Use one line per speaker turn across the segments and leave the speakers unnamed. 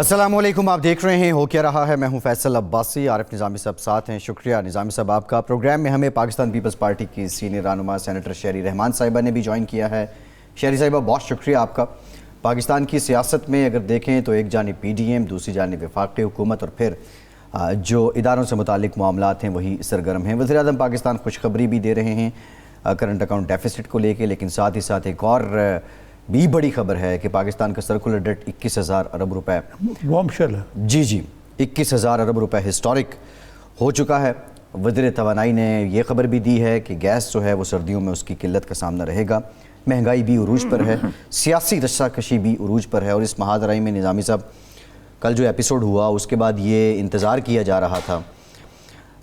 السلام علیکم، آپ دیکھ رہے ہیں ہو کیا رہا ہے. میں ہوں فیصل عباسی. عارف نظامی صاحب ساتھ ہیں. شکریہ نظامی صاحب آپ کا. پروگرام میں ہمیں پاکستان پیپلز پارٹی کی سینئر رہنما سینیٹر شہری رحمان صاحبہ نے بھی جوائن کیا ہے. شہری صاحبہ بہت شکریہ آپ کا. پاکستان کی سیاست میں اگر دیکھیں تو ایک جانب پی ڈی ایم، دوسری جانب وفاقی حکومت، اور پھر جو اداروں سے متعلق معاملات ہیں وہی سرگرم ہیں. وزیر اعظم پاکستان خوشخبری بھی دے رہے ہیں کرنٹ اکاؤنٹ ڈیفیسٹ کو لے کے، لیکن ساتھ ہی ساتھ ایک اور بھی بڑی خبر ہے کہ پاکستان کا سرکولر ڈیٹ 21,000 ارب روپے
بامشل ہے.
جی 21,000 ارب روپے ہسٹورک ہو چکا ہے. وزیر توانائی نے یہ خبر بھی دی ہے کہ گیس جو ہے وہ سردیوں میں اس کی قلت کا سامنا رہے گا. مہنگائی بھی عروج پر ہے، سیاسی رشہ کشی بھی عروج پر ہے. اور اس محاذرائی میں نظامی صاحب کل جو ایپیسوڈ ہوا اس کے بعد یہ انتظار کیا جا رہا تھا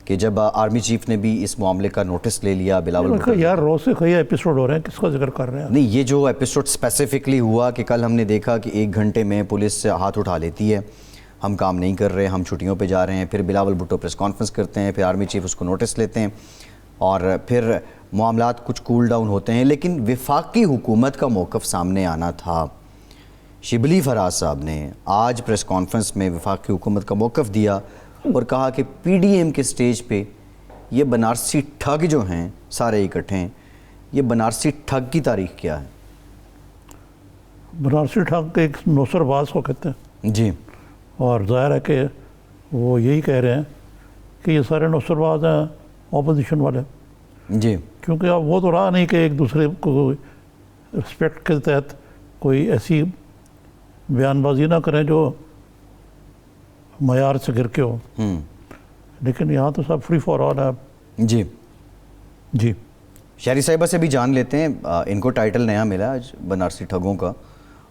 کہ جب آرمی چیف نے بھی اس معاملے کا نوٹس لے لیا. بلاول
یار روز سے کئی ایپیسوڈ ہو رہے ہیں، کس کا ذکر کر رہے ہیں؟
نہیں، یہ جو ایپیسوڈ اسپیسیفکلی ہوا کہ کل ہم نے دیکھا کہ 1 گھنٹے میں پولیس ہاتھ اٹھا لیتی ہے، ہم کام نہیں کر رہے، ہم چھٹیوں پہ جا رہے ہیں. پھر بلاول بھٹو پریس کانفرنس کرتے ہیں، پھر آرمی چیف اس کو نوٹس لیتے ہیں اور پھر معاملات کچھ کول ڈاؤن ہوتے ہیں. لیکن وفاقی حکومت کا موقف سامنے آنا تھا. شبلی فراز صاحب نے آج پریس کانفرنس میں وفاقی حکومت کا موقف دیا اور کہا کہ پی ڈی ایم کے سٹیج پہ یہ بنارسی ٹھگ جو ہیں سارے اکٹھے ہیں، یہ بنارسی ٹھگ کی تاریخ کیا ہے؟
بنارسی ٹھگ ایک نوسر باز کو کہتے ہیں
جی،
اور ظاہر ہے کہ وہ یہی کہہ رہے ہیں کہ یہ سارے نوسر باز ہیں اپوزیشن والے.
جی،
کیونکہ اب وہ تو رہا نہیں کہ ایک دوسرے کو رسپیکٹ کے تحت کوئی ایسی بیان بازی نہ کریں جو معیار سے گر کے ہو. لیکن یہاں تو سب فری فار آل ہے.
جی شہری صاحبہ سے بھی جان لیتے ہیں. ان کو ٹائٹل نیا ملا آج بنارسی ٹھگوں کا،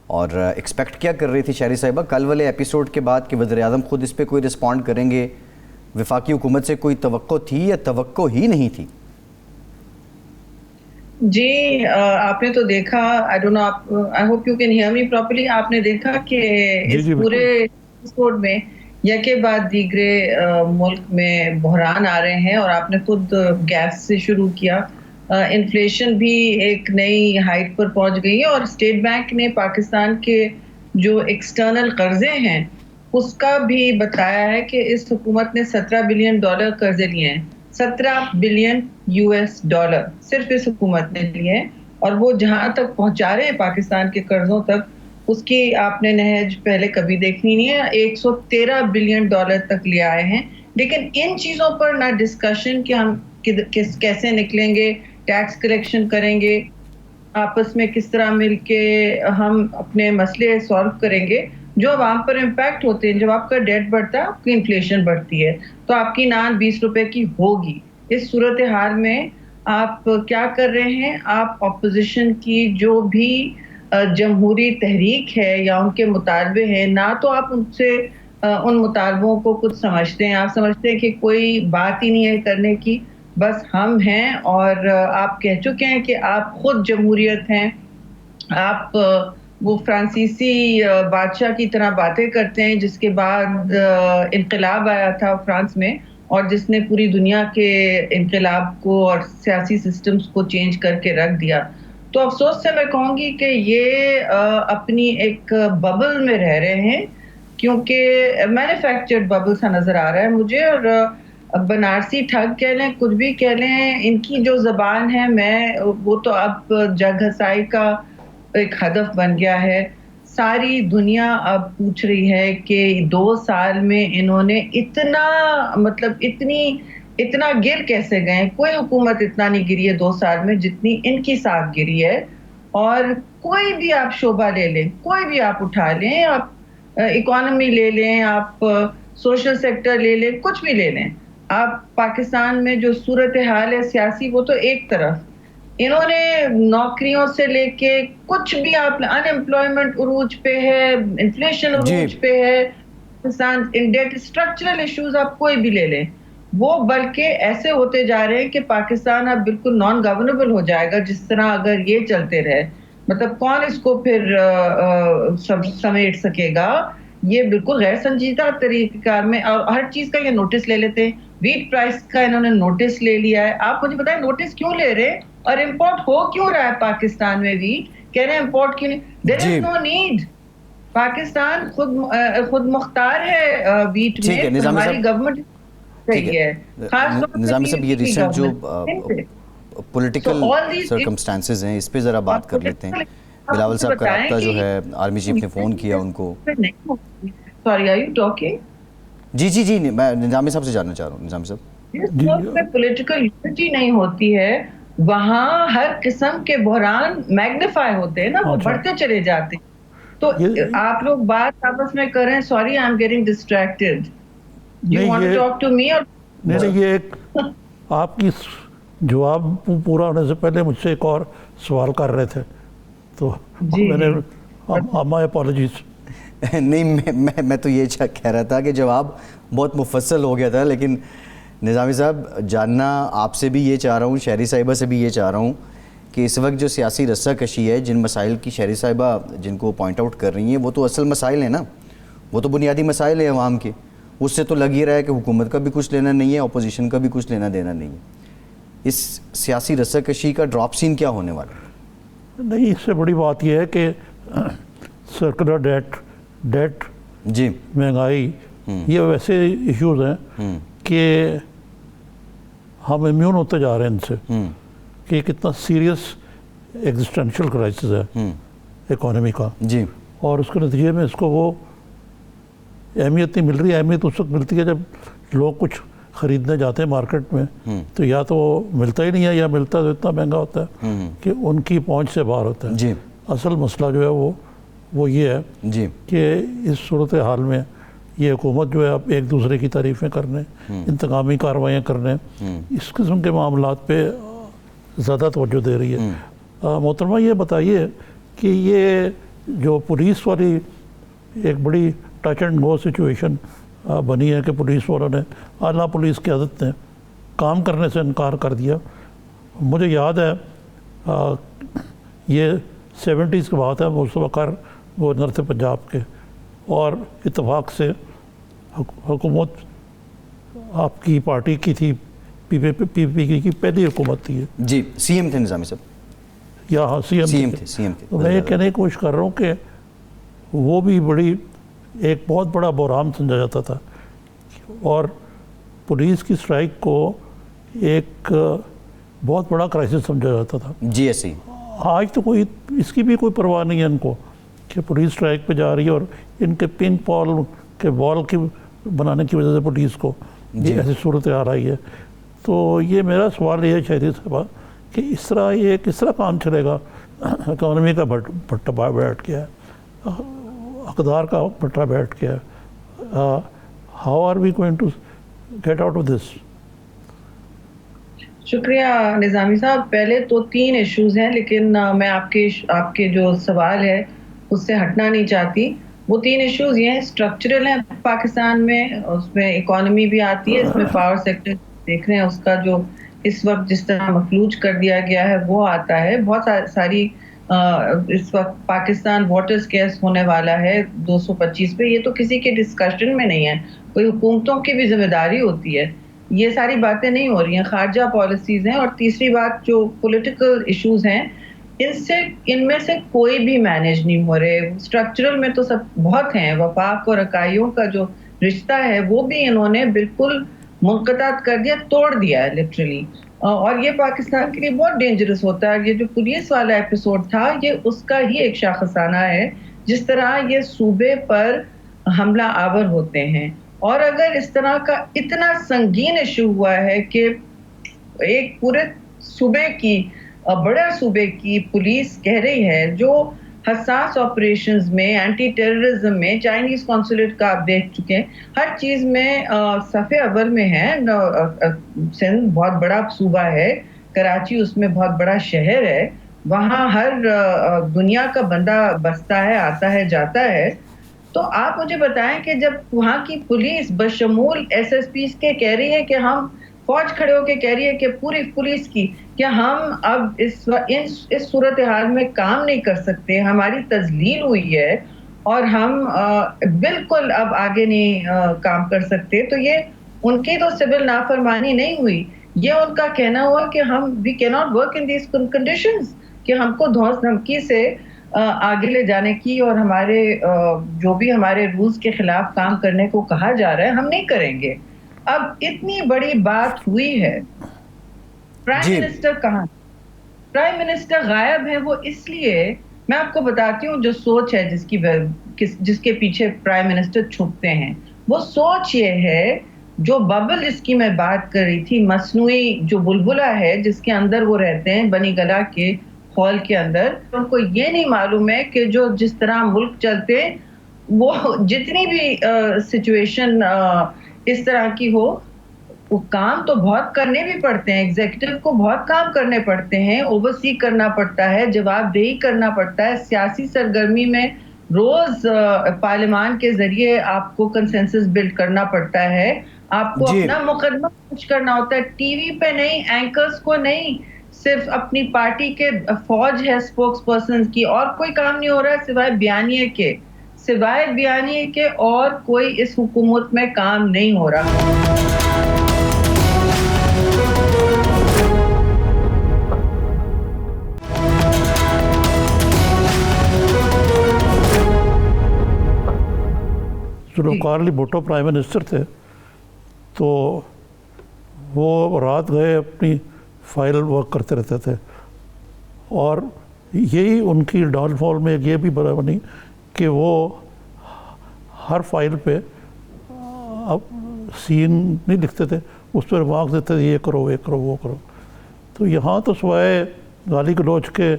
اور ایکسپیکٹ کیا کر رہی تھی شہری صاحبہ کل والے ایپیسوڈ کے بعد کہ وزیر اعظم خود اس پہ کوئی رسپونڈ کریں گے؟ وفاقی حکومت سے کوئی توقع تھی یا توقع ہی نہیں تھی؟
جی آپ نے تو دیکھا، I don't know, I hope you can hear me properly. آپ نے دیکھا کہ اس پورے ایپیسوڈ میں یکے بعد دیگرے ملک میں بحران آ رہے ہیں، اور آپ نے خود گیس سے شروع کیا. انفلیشن بھی ایک نئی ہائٹ پر پہنچ گئی ہے، اور اسٹیٹ بینک نے پاکستان کے جو ایکسٹرنل قرضے ہیں اس کا بھی بتایا ہے کہ اس حکومت نے $17 بلین قرضے لیے ہیں. $17 بلین صرف اس حکومت نے لیے ہیں، اور وہ جہاں تک پہنچا رہے ہیں پاکستان کے قرضوں تک، اس کی آپ نے نہج پہلے کبھی دیکھنی نہیں ہے. $113 بلین تک لے آئے ہیں. لیکن ان چیزوں پر نہ ڈسکشن کہ ہم کیسے نکلیں گے، ٹیکس کلیکشن کریں گے، آپس میں کس طرح مل کے ہم اپنے مسئلے سالو کریں گے جو عوام پر امپیکٹ ہوتے ہیں. جب آپ کا ڈیٹ بڑھتا ہے، آپ کی انفلیشن بڑھتی ہے، تو آپ کی نان 20 روپے کی ہوگی. اس صورتحال میں آپ کیا کر رہے ہیں؟ آپ اپوزیشن کی جو بھی جمہوری تحریک ہے یا ان کے مطالبے ہیں، نہ تو آپ ان سے ان مطالبوں کو کچھ سمجھتے ہیں. آپ سمجھتے ہیں کہ کوئی بات ہی نہیں ہے کرنے کی، بس ہم ہیں. اور آپ کہہ چکے ہیں کہ آپ خود جمہوریت ہیں. آپ وہ فرانسیسی بادشاہ کی طرح باتیں کرتے ہیں جس کے بعد انقلاب آیا تھا فرانس میں، اور جس نے پوری دنیا کے انقلاب کو اور سیاسی سسٹمز کو چینج کر کے رکھ دیا. تو افسوس سے میں کہوں گی کہ یہ اپنی ایک ببل میں رہ رہے ہیں، کیونکہ مینوفیکچرڈ ببل سا نظر آ رہا ہے مجھے. اور بنارسی ٹھگ کہہ لیں، کچھ بھی کہہ لیں، ان کی جو زبان ہے وہ تو اب جگ ہسائی کا ایک ہدف بن گیا ہے. ساری دنیا اب پوچھ رہی ہے کہ 2 سال میں انہوں نے اتنا گر کیسے گئے. کوئی حکومت اتنا نہیں گری ہے 2 سال میں جتنی ان کی ساتھ گری ہے. اور کوئی بھی آپ شعبہ لے لیں، کوئی بھی آپ اٹھا لیں، آپ اکانومی لے لیں، آپ سوشل سیکٹر لے لیں، کچھ بھی لے لیں، آپ پاکستان میں جو صورتحال ہے سیاسی، وہ تو ایک طرف. انہوں نے نوکریوں سے لے کے کچھ بھی، آپ ان امپلائمنٹ عروج پہ ہے، انفلیشن عروج پہ ہے، پاکستان انڈیٹ، اسٹرکچرل ایشوز آپ کوئی بھی لے لیں، وہ بلکہ ایسے ہوتے جا رہے ہیں کہ پاکستان اب بالکل نان گورنبل ہو جائے گا جس طرح اگر یہ چلتے رہے. مطلب کون اس کو پھر سمیٹ سکے گا؟ یہ بالکل غیر سنجیدہ طریقہ کار میں. اور ہر چیز کا یہ نوٹس لے لیتے ہیں. ویٹ پرائس کا انہوں نے نوٹس لے لیا ہے. آپ مجھے بتائیں نوٹس کیوں لے رہے اور امپورٹ ہو کیوں رہا ہے پاکستان میں ویٹ؟ کہہ رہے ہیں امپورٹ کیوں نہیں. دیر از نو نیڈ. پاکستان خود مختار ہے ویٹ میں, ہماری گورنمنٹ صحیح ہے.
نظامی صاحب یہ ریسنٹ جو پولیٹیکل سرکمسٹانسز ہیں اس پہ ذرا بات کر لیتے ہیں. بلاول صاحب کا رابطہ جو ہے آرمی چیف نے فون کیا ان کو.
Sorry are you talking?
جی میں نظامی صاحب سے جاننا چاہ رہا ہوں. نظامی صاحب
جس ملک میں پولیٹیکل یونٹی نہیں ہوتی ہے وہاں ہر قسم کے بحران میگنیفائی ہوتے ہیں نا, وہ بڑھتے چلے جاتے ہیں. تو آپ لوگ بات آپس میں کر رہے ہیں. Sorry I am getting distracted. You want to talk to me? اور
نہیں, یہ ایک آپ کی جواب پورا ہونے سے پہلے مجھ سے ایک اور سوال کر رہے تھے تو میں نے مائی اپالوجیز.
نہیں میں تو یہ کہہ رہا تھا کہ جواب بہت مفصل ہو گیا تھا, لیکن نظامی صاحب جاننا آپ سے بھی یہ چاہ رہا ہوں, شہری صاحبہ سے بھی یہ چاہ رہا ہوں کہ اس وقت جو سیاسی رسہ کشی ہے, جن مسائل کی شہری صاحبہ جن کو پوائنٹ آؤٹ کر رہی ہیں, وہ تو اصل مسائل ہیں نا, وہ تو بنیادی مسائل ہیں عوام کے. اس سے تو لگ ہی رہا ہے کہ حکومت کا بھی کچھ لینا نہیں ہے, اپوزیشن کا بھی کچھ لینا دینا نہیں ہے. اس سیاسی رسہ کشی کا ڈراپ سین کیا ہونے والا ہے؟
نہیں, اس سے بڑی بات یہ ہے کہ سرکلر ڈیٹ
جی,
مہنگائی, یہ ویسے ایشوز ہیں کہ ہم امیون ہوتے جا رہے ہیں ان سے, کہ یہ کتنا سیریس ایگزسٹینشیل کرائسس ہے اکانومی کا.
جی,
اور اس کے نتیجے میں اس کو وہ اہمیت نہیں مل رہی. اہمیت اس وقت ملتی ہے جب لوگ کچھ خریدنے جاتے ہیں مارکیٹ میں, تو یا تو وہ ملتا ہی نہیں ہے, یا ملتا ہے تو اتنا مہنگا ہوتا ہے کہ ان کی پہنچ سے باہر ہوتا ہے.
جی,
اصل مسئلہ جو ہے وہ یہ ہے
جی
کہ اس صورت حال میں یہ حکومت جو ہے اب ایک دوسرے کی تعریفیں کرنے, انتقامی کارروائیاں کرنے, اس قسم کے معاملات پہ زیادہ توجہ دے رہی ہے. محترمہ یہ بتائیے کہ یہ جو پولیس والی ایک بڑی ٹچ اینڈ گو سچویشن بنی ہے کہ پولیس والوں نے, اعلیٰ پولیس قیادت نے کام کرنے سے انکار کر دیا. مجھے یاد ہے یہ 70s کی بات ہے, مصطفیٰ بکر گورنر تھے پنجاب کے, اور اتفاق سے حکومت آپ کی پارٹی کی تھی, پی پی کی پہلی حکومت تھی.
جی, سی ایم تھے نظامی صاحب.
یا ہاں, سی ایم تھے. تو میں یہ کہنے کی کوشش کر رہا ہوں کہ وہ بھی ایک بہت بڑا بحران سمجھا جاتا تھا, اور پولیس کی اسٹرائک کو ایک بہت بڑا کرائسس سمجھا جاتا تھا.
جی ایس سی
آج تو کوئی اس کی بھی کوئی پرواہ نہیں ہے ان کو کہ پولیس اسٹرائک پہ جا رہی ہے, اور ان کے پن پال کے بال کی بنانے کی وجہ سے پولیس کو یہ ایسی صورت آ رہی ہے. تو یہ میرا سوال یہ ہے شہری صاحبہ کہ اس طرح یہ کس طرح کام چلے گا؟ اکانومی کا بھٹا بیٹھ گیا ہے, اقدار کا بھٹا بیٹھ گیا ہے. How are we going to get out of this?
شکریہ نظامی صاحب. پہلے تو 3 ایشوز ہیں, لیکن میں آپ کے جو سوال ہے اس سے ہٹنا نہیں چاہتی. وہ 3 ایشوز یہ ہیں, اسٹرکچرل ہیں پاکستان میں, اس میں اکانومی بھی آتی ہے, اس میں پاور سیکٹر دیکھ رہے ہیں اس کا جو اس وقت جس طرح مفلوج کر دیا گیا ہے وہ آتا ہے. بہت ساری اس وقت پاکستان واٹر سکیئرس ہونے والا ہے 225 پہ, یہ تو کسی کے ڈسکشن میں نہیں ہے, کوئی حکومتوں کی بھی ذمہ داری ہوتی ہے. یہ ساری باتیں نہیں ہو رہی ہیں, خارجہ پالیسیز ہیں. اور تیسری بات جو پولیٹیکل ایشوز ہیں, ان میں سے کوئی بھی مینیج نہیں ہو رہے. اسٹرکچرل میں تو سب بہت ہیں, وفاق اور اکائیوں کا جو رشتہ ہے وہ بھی انہوں نے بالکل منقطع کر دیا, توڑ دیا ہے لٹرلی. اور یہ پاکستان کے لیے بہت ڈینجرس ہوتا ہے. یہ جو پولیس والا ایپیسوڈ تھا یہ اس کا ہی ایک شاخسانہ ہے, جس طرح یہ صوبے پر حملہ آور ہوتے ہیں. اور اگر اس طرح کا اتنا سنگین ایشو ہوا ہے کہ ایک پورے صوبے کی, بڑے صوبے کی پولیس کہہ رہی ہے, جو حساس آپریشنز میں, اینٹی ٹیررزم میں, چائنیز قونصلیٹ کا آپ دیکھ چکے ہیں, ہر چیز میں صف اول میں ہے. سندھ بہت بڑا صوبہ ہے, کراچی اس میں بہت بڑا شہر ہے, وہاں ہر دنیا کا بندہ بستا ہے, آتا ہے, جاتا ہے. تو آپ مجھے بتائیں کہ جب وہاں کی پولیس بشمول ایس ایس پیز کے کہہ رہی ہے کہ ہم فوج کھڑے ہو کے کہہ رہی ہے کہ پوری پولیس کی کہ ہم اب اس صورتحال میں کام نہیں کر سکتے, ہماری تذلیل ہوئی ہے اور ہم بالکل اب آگے نہیں کام کر سکتے, تو یہ ان کی تو سول نافرمانی نہیں ہوئی, یہ ان کا کہنا ہوا کہ ہم وی کی not work in these conditions, کہ ہم کو دھوس دھمکی سے آگے لے جانے کی اور ہمارے جو بھی ہمارے رولز کے خلاف کام کرنے کو کہا جا رہا ہے ہم نہیں کریں گے. اب اتنی بڑی بات ہوئی ہے, پرائم منسٹر کہاں؟ پرائم منسٹر غائب ہے. وہ اس لیے, میں آپ کو بتاتی ہوں جو سوچ ہے جس کے پیچھے پرائم منسٹر چھپتے ہیں. وہ سوچ یہ ہے, جو ببل جس کی میں بات کر رہی تھی, مصنوعی جو بلبلہ ہے جس کے اندر وہ رہتے ہیں بنی گلا کے ہال کے اندر, ان کو یہ نہیں معلوم ہے کہ جو جس طرح ملک چلتے وہ جتنی بھی سچویشن اس طرح کی ہو, وہ کام تو بہت کرنے بھی پڑتے ہیں, ایگزیکٹو کو بہت کام کرنے پڑتے ہیں, اوورسی کرنا پڑتا ہے, جواب دہی کرنا پڑتا ہے, سیاسی سرگرمی میں روز پارلیمان کے ذریعے آپ کو کنسنسس بلڈ کرنا پڑتا ہے, آپ کو اپنا مقدمہ کچھ کرنا ہوتا ہے, ٹی وی پہ نہیں, اینکرز کو نہیں, صرف اپنی پارٹی کے فوج ہے اسپوکس پرسن کی, اور کوئی کام نہیں ہو رہا ہے سوائے بیانیے کے, اور کوئی اس حکومت میں کام نہیں ہو رہا.
کارلی بھٹو پرائم منسٹر تھے تو وہ رات گئے اپنی فائل ورک کرتے رہتے تھے, اور یہی ان کی ڈاؤن فال میں یہ بھی بڑا بنی کہ وہ ہر فائل پہ اب سین نہیں لکھتے تھے, اس پہ ریمارکس دیتے تھے, یہ کرو وہ کرو وہ کرو. تو یہاں تو سوائے گالی گلوچ کے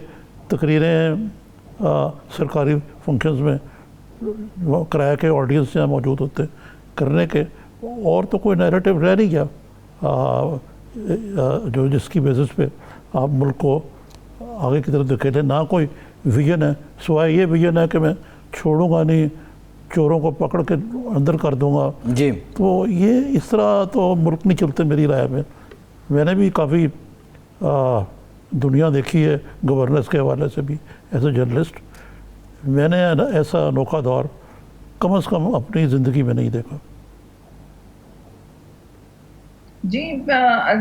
تقریریں سرکاری فنکشنز میں کرایہ کے آڈینس جہاں موجود ہوتے کرنے کے, اور تو کوئی نیریٹو رہ نہیں گیا جو جس کی بیسس پہ آپ ملک کو آگے کی طرف دھکیلیں. نہ کوئی ویژن ہے, سوائے یہ ویژن ہے کہ میں چھوڑوں گا نہیں, چوروں کو پکڑ کے اندر کر دوں گا.
جی
تو یہ اس طرح تو ملک نہیں چلتے میری رائے میں. میں نے بھی کافی دنیا دیکھی ہے گورننس کے حوالے سے بھی ایز اے جرنلسٹ. میں نے ایسا انوکھا دور کم از کم اپنی زندگی میں نہیں دیکھا.
جی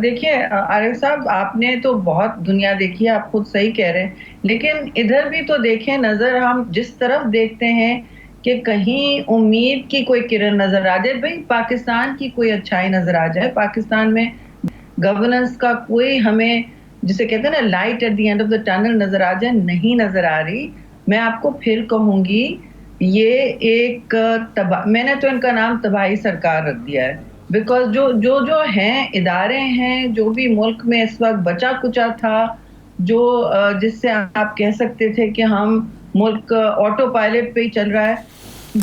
دیکھیے عارف صاحب, آپ نے تو بہت دنیا دیکھی ہے, آپ خود صحیح کہہ رہے ہیں, لیکن ادھر بھی تو دیکھیں نظر, ہم جس طرف دیکھتے ہیں کہ کہیں امید کی کوئی کرن نظر آ جائے, بھئی پاکستان کی کوئی اچھائی نظر آ جائے, پاکستان میں گورننس کا کوئی ہمیں جسے کہتے ہیں نا light at the end of the tunnel نظر آ جائے, نہیں نظر آ رہی. میں آپ کو پھر کہوں گی, یہ ایک میں نے تو ان کا نام تباہی سرکار رکھ دیا ہے, بیکاز جو ہیں ادارے ہیں, جو بھی ملک میں اس وقت بچا کچا تھا, جو جس سے آپ کہہ سکتے تھے کہ ہم ملک آٹو پائلٹ پہ ہی چل رہا ہے,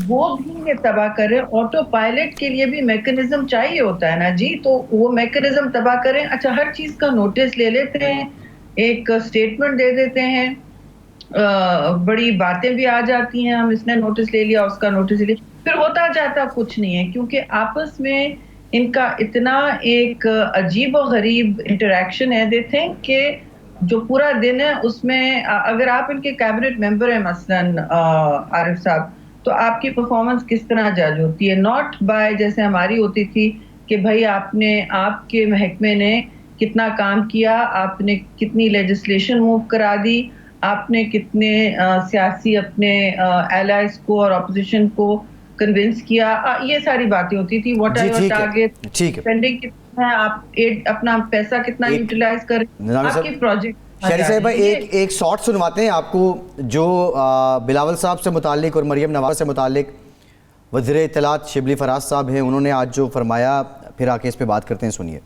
وہ بھی یہ تباہ کریں. آٹو پائلٹ کے لیے بھی میکنزم چاہیے ہوتا ہے نا جی, تو وہ میکنزم تباہ کریں. اچھا, ہر چیز کا نوٹس لے لیتے ہیں, ایک سٹیٹمنٹ دے دیتے ہیں, بڑی باتیں بھی آ جاتی ہیں, ہم اس نے نوٹس لے لیا, اس کا نوٹس لے لیا, پھر ہوتا جاتا کچھ نہیں ہے, کیونکہ آپس میں ان کا اتنا ایک عجیب و غریب انٹریکشن ہے. دے تھنک کہ جو پورا دن ہے اس میں, اگر آپ ان کے کیبنٹ ممبر ہیں مثلاً عارف صاحب, تو آپ کی پرفارمنس کس طرح جج ہوتی ہے, ناٹ بائی جیسے ہماری ہوتی تھی کہ بھائی آپ کے محکمے نے کتنا کام کیا, آپ نے کتنی لیجسلیشن موو کرا دی, آپ نے کتنے سیاسی اپنے ایلائز کو اور اپوزیشن کو کنونس کیا, یہ ساری باتیں ہوتی تھی. What are your target, spending کتنا ہے, آپ اپنا پیسہ کتنا یوٹیلائز کریں, آپ کی پروجیکٹ.
شہری صاحبہ ایک شارٹ سنواتے ہیں آپ کو, جو بلاول صاحب سے متعلق اور مریم نواز سے متعلق وزیر اطلاعات شبلی فراز صاحب ہیں, انہوں نے آج جو فرمایا, پھر آ کے اس پہ بات کرتے ہیں, سنیے.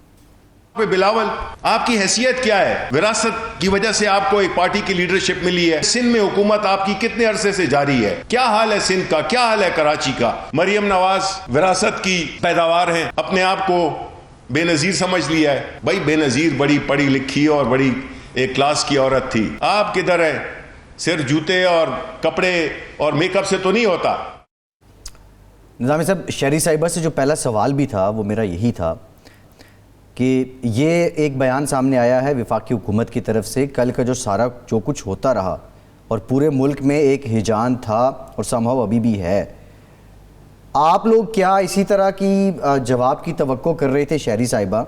بلاول, آپ کی حیثیت کیا ہے؟ وراثت کی وجہ سے آپ کو ایک پارٹی کی لیڈرشپ ملی ہے. سندھ میں حکومت آپ کی کتنے عرصے سے جاری ہے؟ کیا حال ہے سندھ کا, کیا حال ہے کراچی کا؟ مریم نواز وراثت کی پیداوار ہیں, اپنے آپ کو بے نظیر سمجھ لیا ہے. بھائی بے نظیر بڑی پڑھی لکھی اور بڑی ایک کلاس کی عورت تھی. آپ کدھر ہے؟ صرف جوتے اور کپڑے اور میک اپ سے تو نہیں ہوتا.
نظامی صاحب, شہری صاحبہ سے جو پہلا سوال بھی تھا وہ میرا یہی تھا کہ یہ ایک بیان سامنے آیا ہے وفاقی حکومت کی طرف سے, کل کا جو کچھ ہوتا رہا اور پورے ملک میں ایک ہیجان تھا اور سمہاؤ ابھی بھی ہے, آپ لوگ کیا اسی طرح کی جواب کی توقع کر رہے تھے شہری صاحبہ؟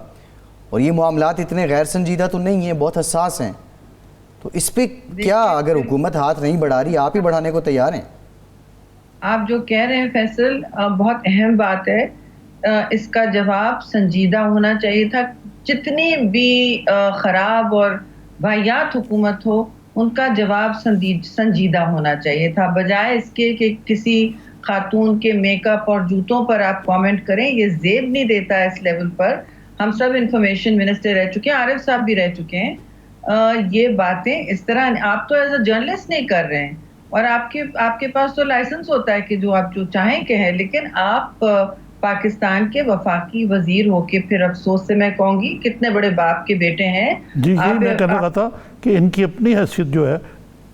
اور یہ معاملات اتنے غیر سنجیدہ تو نہیں ہیں, بہت حساس ہیں, تو اس پہ کیا اگر حکومت ہاتھ نہیں بڑھا رہی آپ ہی بڑھانے کو تیار ہیں؟
آپ جو کہہ رہے ہیں فیصل بہت اہم بات ہے، اس کا جواب سنجیدہ ہونا چاہیے تھا. جتنی بھی خراب اور واہیات حکومت ہو ان کا جواب سنجیدہ ہونا چاہیے تھا، بجائے اس کے کہ کسی خاتون کے میک اپ اور جوتوں پر آپ کامنٹ کریں. یہ زیب نہیں دیتا ہے اس لیول پر. ہم سب انفارمیشن منسٹر رہ چکے ہیں، عارف صاحب بھی رہ چکے ہیں. یہ باتیں اس طرح آپ تو ایز اے جرنلسٹ نہیں کر رہے ہیں، اور آپ کے پاس تو لائسنس ہوتا ہے کہ جو آپ جو چاہیں کہیں، لیکن آپ پاکستان کے وفاقی وزیر ہو کے پھر افسوس سے میں کہوں گی کتنے بڑے باپ کے بیٹے ہیں.
جی میں کہنے لگا تھا کہ ان کی اپنی حیثیت جو ہے،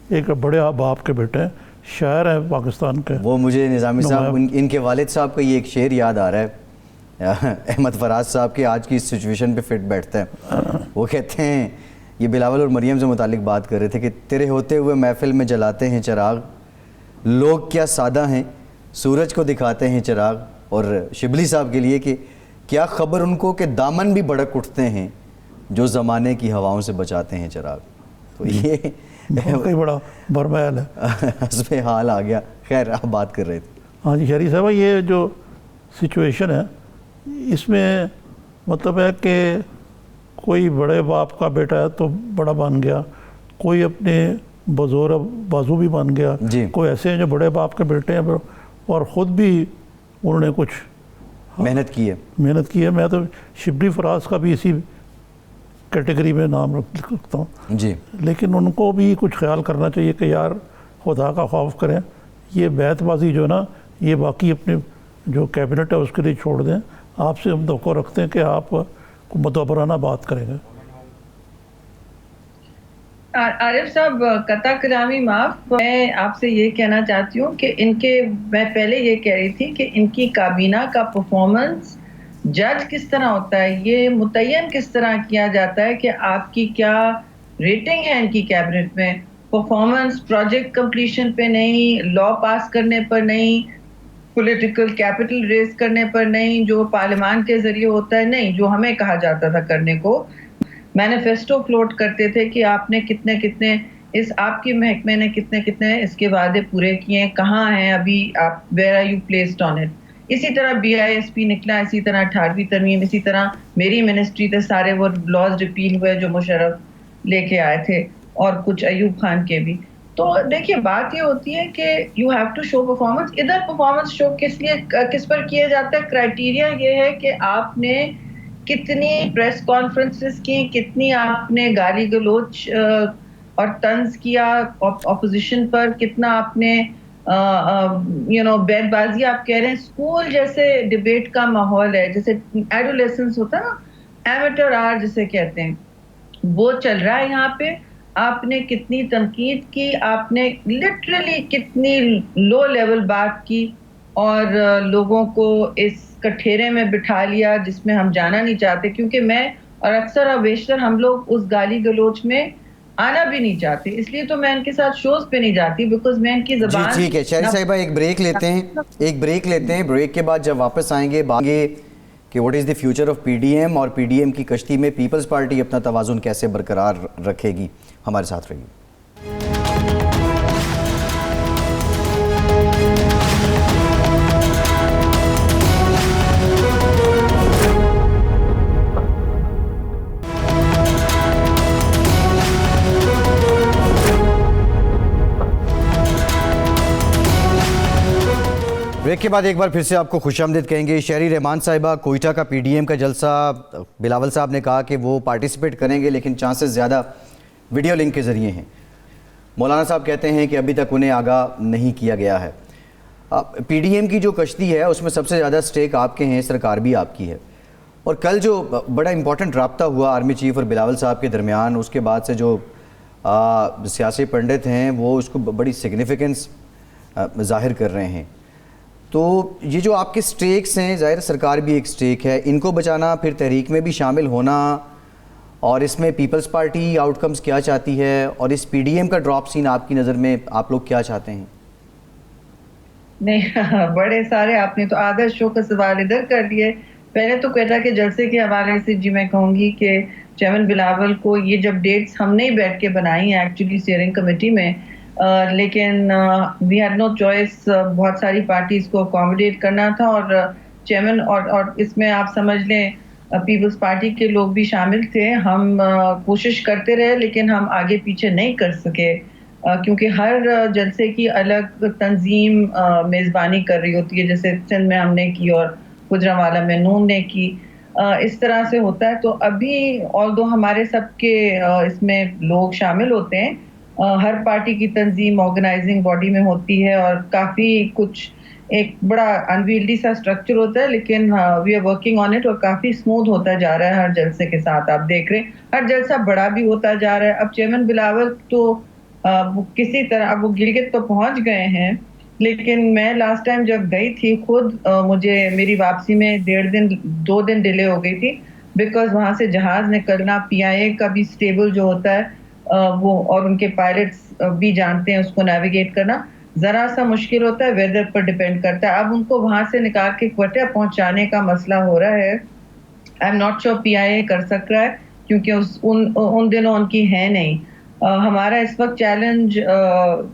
ایک بڑے باپ کے بیٹے ہیں، شاعر ہیں پاکستان کے.
وہ مجھے نظامی صاحب ان کے والد صاحب کا یہ ایک شعر یاد آ رہا ہے، احمد فراز صاحب کے، آج کی اس سچویشن پہ فٹ بیٹھتا ہے. وہ کہتے ہیں، یہ بلاول اور مریم سے متعلق بات کر رہے تھے کہ تیرے ہوتے ہوئے محفل میں جلاتے ہیں چراغ، لوگ کیا سادہ ہیں سورج کو دکھاتے ہیں چراغ. اور شبلی صاحب کے لیے کہ کیا خبر ان کو کہ دامن بھی بھڑک اٹھتے ہیں جو زمانے کی ہواؤں سے بچاتے ہیں چراغ. تو یہ
کئی بڑا برمحل ہے،
حسب حال آ گیا. خیر آپ بات کر رہے تھے.
ہاں جی شہری صاحب، یہ جو سچویشن ہے اس میں مطلب ہے کہ کوئی بڑے باپ کا بیٹا ہے تو بڑا بن گیا، کوئی اپنے بزور بازو بھی بن گیا، کوئی ایسے ہیں جو بڑے باپ کے بیٹے ہیں اور خود بھی انہوں نے کچھ
محنت کی ہے.
میں تو شبلی فراز کا بھی اسی کیٹیگری میں نام رکھتا ہوں
جی.
لیکن ان کو بھی کچھ خیال کرنا چاہیے کہ یار خدا کا خوف کریں. یہ بیت بازی جو ہے نا، یہ باقی اپنے جو کیبنٹ ہے اس کے لیے چھوڑ دیں. آپ سے ہم توقع رکھتے ہیں کہ آپ مدبرانہ بات کریں گے.
عارف صاحب قطع کلامی معاف، میں آپ سے یہ کہنا چاہتی ہوں کہ میں پہلے یہ کہہ رہی تھی کہ ان کی کابینہ کا پرفارمنس جج کس طرح ہوتا ہے، یہ متعین کس طرح کیا جاتا ہے کہ آپ کی کیا ریٹنگ ہے ان کی کیبنٹ میں. پرفارمنس پروجیکٹ کمپلیشن پہ نہیں، لا پاس کرنے پر نہیں، پولیٹیکل کیپٹل ریز کرنے پر نہیں، جو پارلیمان کے ذریعے ہوتا ہے نہیں، جو ہمیں کہا جاتا تھا کرنے کو. مینیفیسٹو فلوٹ کرتے تھے کہ آپ نے کتنے آپ کی محکمے نے کتنے اس کے وعدے پورے کیے ہیں، کہاں ہیں ابھی آپ، where are you placed on it. اسی طرح BISP نکلا، اسی طرح 18ویں ترمیم، اسی طرح میری منسٹری تھے سارے وہ لاز ریپیل ہوئے جو مشرف لے کے آئے تھے، اور کچھ ایوب خان کے بھی. تو دیکھیے بات یہ ہوتی ہے کہ you have to show performance. ادھر پرفارمنس شو کس پر کیا جاتا ہے؟ کرائٹیریا یہ ہے کہ آپ نے کتنی پریس کانفرنسز کی، کتنی آپ نے گالی گلوچ اور طنز کیا اپوزیشن پر، کتنا آپ نے بیت بازی آپ کہہ رہے ہیں. اسکول جیسے ڈیبیٹ کا ماحول ہے، جیسے ایڈولیسنس ہوتا ہے نا، ایمیٹر آر جسے کہتے ہیں، وہ چل رہا ہے یہاں پہ. آپ نے کتنی تنقید کی، آپ نے لٹرلی کتنی لو لیول بات کی، اور لوگوں کو اس کٹھیرے میں بٹھا لیا جس میں ہم جانا نہیں چاہتے. کیونکہ میں اور اکثر اور بیشتر ہم لوگ اس گالی گلوچ میں آنا بھی نہیں چاہتے، اس لیے تو میں ان کے ساتھ شوز پہ نہیں جاتی، بیکاز میں ان کی زبان.
جی ٹھیک ہے شہری صاحبہ، ایک بریک لیتے ہیں. بریک کے بعد جب واپس آئیں گے بات گے کہ what is the future of PDM، اور PDM کی کشتی میں پیپلز پارٹی اپنا توازن کیسے برقرار رکھے گی. ہمارے ساتھ رہیے. بریک کے بعد ایک بار پھر سے آپ کو خوش آمدید کہیں گے. شہری رحمان صاحبہ، کوئٹہ کا PDM کا جلسہ، بلاول صاحب نے کہا کہ وہ پارٹیسپیٹ کریں گے لیکن چانسز زیادہ ویڈیو لنک کے ذریعے ہیں. مولانا صاحب کہتے ہیں کہ ابھی تک انہیں آگاہ نہیں کیا گیا ہے. PDM کی جو کشتی ہے اس میں سب سے زیادہ سٹیک آپ کے ہیں، سرکار بھی آپ کی ہے. اور کل جو بڑا امپورٹنٹ رابطہ ہوا آرمی چیف اور بلاول صاحب کے درمیان، اس کے بعد سے جو سیاسی پنڈت ہیں وہ اس کو بڑی سگنیفیکنس ظاہر کر رہے ہیں. تو یہ جو آپ کے سٹیکس ہیں، ظاہر سرکار بھی ایک سٹیک ہے، ان کو بچانا، پھر تحریک میں بھی شامل ہونا، اور اس میں پیپلز پارٹی آؤٹ کمز کیا چاہتی ہے، اور اس PDM کا ڈراپ سین آپ کی نظر میں آپ لوگ کیا چاہتے ہیں؟
نہیں، بڑے سارے آپ نے تو آدھا شو کا سوال ادھر کر لیے. پہلے تو کوئٹہ کے جلسے کے حوالے سے جی میں کہوں گی کہ چیئرمین بلاول کو یہ جب ڈیٹس ہم نے ہی بیٹھ کے بنائی ہیں ایکچولی اسٹیئرنگ کمیٹی میں، لیکن وی ہیڈ نو چوائس، بہت ساری پارٹیز کو اکوموڈیٹ کرنا تھا، اور چیئرمین اور اس میں آپ سمجھ لیں پیپلز پارٹی کے لوگ بھی شامل تھے. ہم کوشش کرتے رہے لیکن ہم آگے پیچھے نہیں کر سکے، کیونکہ ہر جلسے کی الگ تنظیم میزبانی کر رہی ہوتی ہے، جیسے سندھ میں ہم نے کی اور گجرانوالہ میں نون نے کی، اس طرح سے ہوتا ہے. تو ابھی آلدو ہمارے سب کے اس میں لوگ شامل ہوتے ہیں، ہر پارٹی کی تنظیم آرگنائزنگ باڈی میں ہوتی ہے، اور کافی کچھ ایک بڑا انویلڈی سا اسٹرکچر ہوتا ہے، لیکن we are working on it, اور کافی اسموتھ ہوتا جا رہا ہے ہر جلسے کے ساتھ. آپ دیکھ رہے ہیں ہر جلسہ بڑا بھی ہوتا جا رہا ہے. اب چیئرمین بلاول تو کسی طرح اب وہ گلگت تو پہنچ گئے ہیں، لیکن میں لاسٹ ٹائم جب گئی تھی خود مجھے میری واپسی میں 2 دن ڈیلے ہو گئی تھی، بیکاز وہاں سے جہاز نکلنا PIA کا بھی اسٹیبل جو ہوتا ہے وہ، اور ان کے پائلٹس بھی جانتے ہیں اس کو نیویگیٹ کرنا ذرا سا مشکل ہوتا ہے، ویدر پر ڈیپینڈ کرتا ہے. اب ان کو وہاں سے نکال کے کوئٹہ پہنچانے کا مسئلہ ہو رہا ہے. I am not sure PIA کر سک رہا ہے، کیونکہ ان دنوں ان کی ہے نہیں. ہمارا اس وقت چیلنج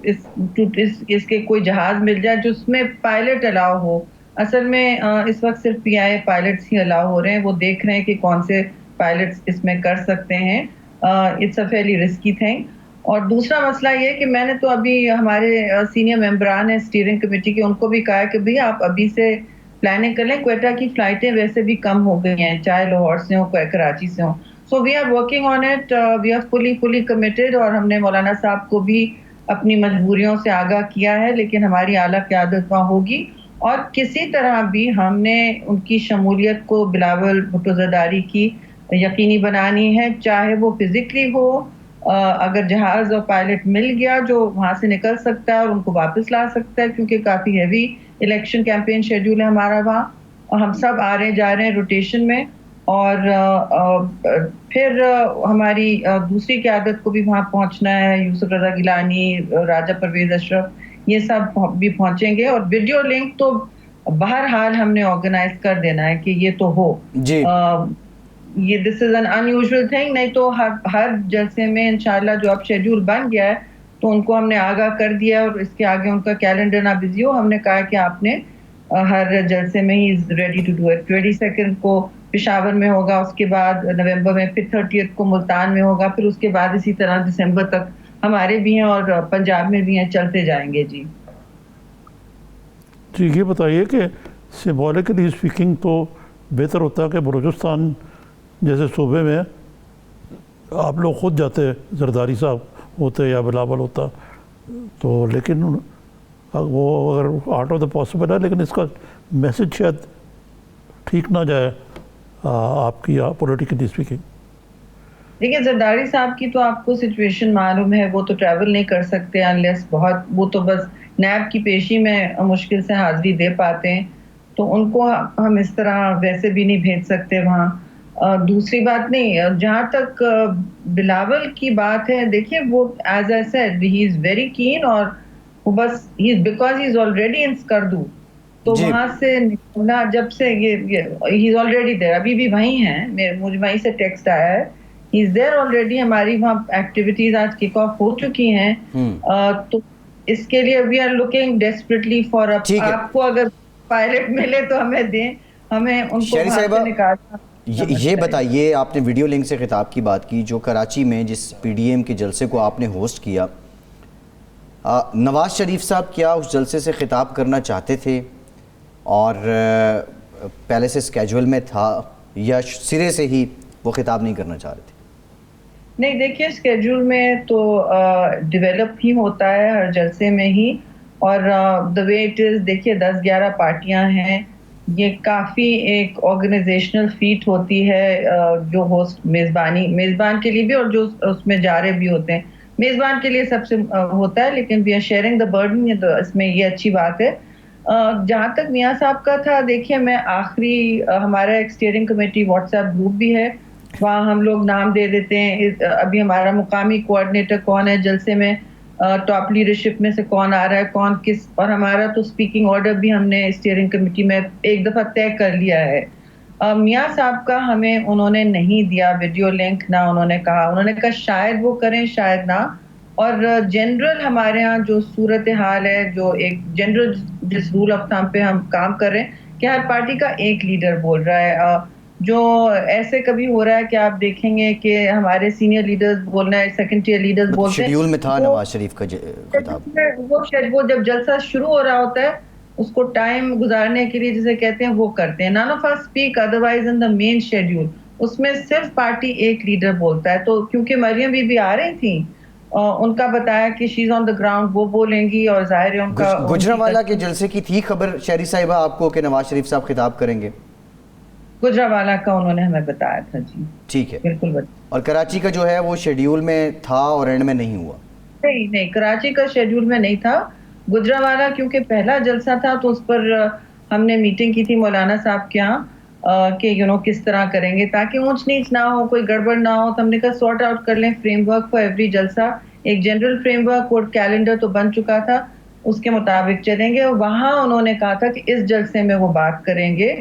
اس کے کوئی جہاز مل جائے جس میں پائلٹ الاؤ ہو. اصل میں اس وقت صرف PIA پائلٹس ہی الاؤ ہو رہے ہیں، وہ دیکھ رہے ہیں کہ کون سے پائلٹس اس میں کر سکتے ہیں. It's a fairly risky thing. اور دوسرا مسئلہ یہ کہ میں نے تو ابھی ہمارے سینئر ممبران ہیں اسٹیئرنگ کمیٹی کے، ان کو بھی کہا کہ بھئی آپ ابھی سے پلاننگ کر لیں. کوئٹہ کی فلائٹیں ویسے بھی کم ہو گئی ہیں، چاہے لاہور سے ہوں کراچی سے ہوں. So we are working on it, we are fully committed, اور ہم نے مولانا صاحب کو بھی اپنی مجبوریوں سے آگاہ کیا ہے، لیکن ہماری اعلیٰ قیادت وہاں ہوگی، اور کسی طرح بھی ہم نے ان کی شمولیت کو بلاول بھٹو زرداری کی یقینی بنانی ہے، چاہے وہ فزیکلی ہو، اگر جہاز اور پائلٹ مل گیا جو وہاں سے نکل سکتا ہے اور ان کو واپس لا سکتا ہے، کیونکہ کافی ہیوی الیکشن کیمپین شیڈول ہے ہمارا وہاں، اور ہم سب آ رہے جا رہے ہیں روٹیشن میں. اور پھر ہماری دوسری قیادت کو بھی وہاں پہنچنا ہے، یوسف رضا گیلانی، راجہ پرویز اشرف، یہ سب بھی پہنچیں گے. اور ویڈیو لنک تو بہرحال ہم نے آرگنائز کر دینا ہے کہ یہ تو ہو
جی.
یہ this is an unusual thing, نہیں تو ہر جلسے میں انشاءاللہ جو اب شیڈول بن گیا ہے تو ان کو ہم نے آگاہ کر دیا، اور اس کے آگے ان کا کیلنڈر نہ بزی ہو. ہم نے کہا کہ آپ نے ہر جلسے میں ہی ریڈی ٹو ڈو اٹ. 22 کو پشاور میں ہوگا، اس کے بعد نومبر میں، پھر 30 کو ملتان میں ہوگا، پھر اس کے بعد اسی طرح دسمبر تک ہمارے بھی ہیں اور پنجاب میں بھی ہیں، چلتے جائیں گے. جی
جی یہ بتائیے کہ سمبولکلی اسپیکنگ تو بہتر ہوتا ہے کہ بلوچستان جیسے صوبے میں آپ لوگ خود جاتے، زرداری صاحب ہوتے یا بلاول ہوتا تو، لیکن وہ اگر آرٹ آف دا پاسبل ہے، لیکن اس کا میسج شاید ٹھیک نہ جائے آپ کی پولیٹیکلی اسپیکنگ.
دیکھیے زرداری صاحب کی تو آپ کو سچویشن معلوم ہے، وہ تو ٹریول نہیں کر سکتے انلیس بہت، وہ تو بس نیب کی پیشی میں مشکل سے حاضری دے پاتے ہیں، تو ان کو ہم اس طرح ویسے بھی نہیں بھیج سکتے وہاں. دوسری بات نہیں، جہاں تک بلاول کی بات ہے، دیکھیے وہ as I said he is very keen, اور وہ بس بیکاز ہی از آلریڈی ان اسکردو، تو وہاں سے نکلنا جب سے یہ ہی از آلریڈی دیر، ابھی بھی وہیں ہیں، مجھے وہیں سے ٹیکسٹ آیا ہے، ہی از دیر آلریڈی. ہماری وہاں ایکٹیویٹیز آج کک آف ہو چکی ہیں، تو اس کے لیے we are looking desperately for, آپ کو اگر پائلٹ ملے تو ہمیں دیں، ہمیں ان کو وہاں سے نکالنا.
یہ بتائیے، آپ نے ویڈیو لنک سے خطاب کی بات کی، جو کراچی میں جس PDM کے جلسے کو آپ نے ہوسٹ کیا، نواز شریف صاحب کیا اس جلسے سے خطاب کرنا چاہتے تھے اور پہلے سے اسکیجول میں تھا، یا سرے سے ہی وہ خطاب نہیں کرنا چاہ رہے تھے؟
نہیں دیکھیے اسکیجول میں تو ڈیولپ ہی ہوتا ہے ہر جلسے میں ہی، اور دا وے اٹ از، دیکھیے 10-11 پارٹیاں ہیں، یہ کافی ایک آرگنائزیشنل فیٹ ہوتی ہے جو ہوسٹ میزبان کے لیے بھی، اور جو اس میں جا رہے بھی ہوتے ہیں. میزبان کے لیے سب سے ہوتا ہے، لیکن we are sharing the burden, اس میں یہ اچھی بات ہے. جہاں تک میاں صاحب کا تھا، دیکھیے میں آخری ہمارا ایک steering committee what's app group بھی ہے، وہاں ہم لوگ نام دے دیتے ہیں، ابھی ہمارا مقامی کوآرڈینیٹر کون ہے جلسے میں، ٹاپ لیڈرشپ میں سے کون آ رہا ہے، کون کس، اور ہمارا تو اسپیکنگ آرڈر بھی ہم نے اسٹیئرنگ کمیٹی میں ایک دفعہ طے کر لیا ہے. میاں صاحب کا ہمیں انہوں نے نہیں دیا ویڈیو لنک، نہ انہوں نے کہا شاید وہ کریں شاید نہ. اور جنرل ہمارے ہاں جو صورتحال ہے، جو ایک جنرل جس رول آف تھم پہ ہم کام کر رہے ہیں کہ ہر پارٹی کا ایک لیڈر بول رہا ہے. جو ایسے کبھی ہو رہا ہے کہ آپ دیکھیں گے کہ ہمارے سینئر لیڈرز بولنا ہے، سیکنڈ ٹیئر لیڈرز بولتے ہیں.
شیڈیول میں تھا نواز شریف کا خطاب.
وہ جب جلسہ شروع ہو رہا ہوتا ہے اس کو ٹائم گزارنے کے لیے جسے کہتے ہیں وہ کرتے ہیں. none of us speak otherwise in the main schedule. اس میں صرف پارٹی ایک لیڈر بولتا ہے. تو کیونکہ مریم بی بی آ رہی تھیں، ان کا بتایا کہ شیز آن دا گراؤنڈ، وہ بولیں گی. اور ظاہر ہے ان کا
گجرانوالہ کے جلسے کی تھی خبر شہری صاحبہ آپ کو کہ نواز شریف صاحب خطاب کریں گے؟
گجرانوالہ کا انہوں نے ہمیں بتایا تھا. جی
ٹھیک ہے،
بالکل.
اور کراچی کا جو ہے وہ شیڈیول میں تھا اور اینڈ میں نہیں ہوا؟
نہیں، کراچی کا شیڈیول میں نہیں تھا. گجرانوالہ کیونکہ پہلا جلسہ تھا تو اس پر ہم نے میٹنگ کی تھی مولانا صاحب کے ہاں کہ کس طرح کریں گے تاکہ اونچ نیچ نہ ہو، کوئی گڑبڑ نہ ہو. تو ہم نے کہا سارٹ آؤٹ کر لیں فریم ورک فار ایوری جلسہ. ایک جنرل فریم ورک اور کیلنڈر تو بن چکا تھا، اس کے مطابق چلیں گے. اور وہاں انہوں نے کہا تھا کہ اس جلسے میں وہ بات کریں گے